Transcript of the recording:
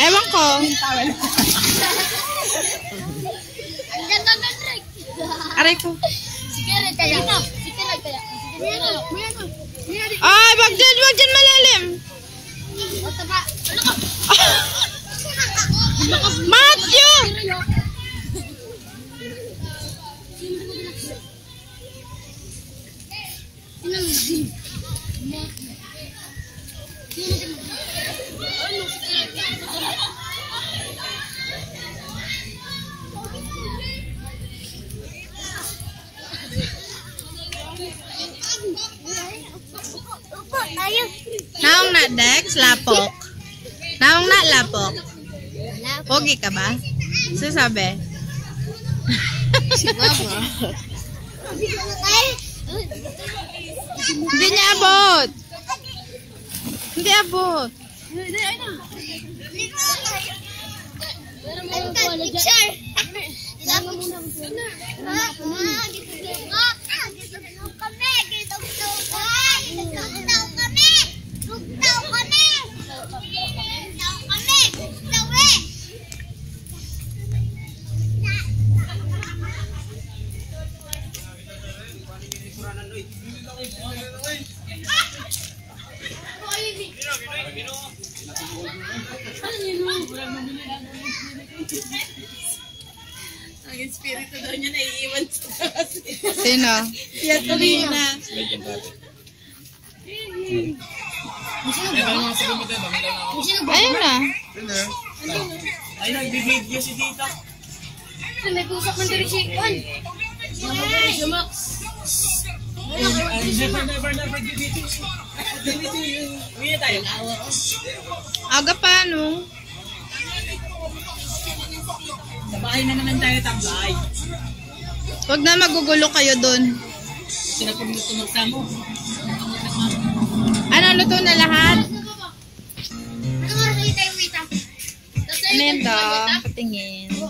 Ewan ko. Aray ko. Ay, wag dyan malalim. Matthew! Naong na Dex, lapok. Naong na lapok. Pogi ka ba? Sasabi. Hindi niya abot. Hindi abot. Ang espiritu daw niya naiiwan sa taas. Sino? Yatalina. Ayun na. Ay, nagbibideo si Tita. May pusak ng dirisipan. Si Max. Never dito. Uwi tayo. Aga pa, no? Sa bahay na naman tayo tambay. Huwag na magugulo kayo dun. Sinapagluto magsamo. Ano, luto na lahat? Ano nga tayo wita? Ano yun to? Patingin.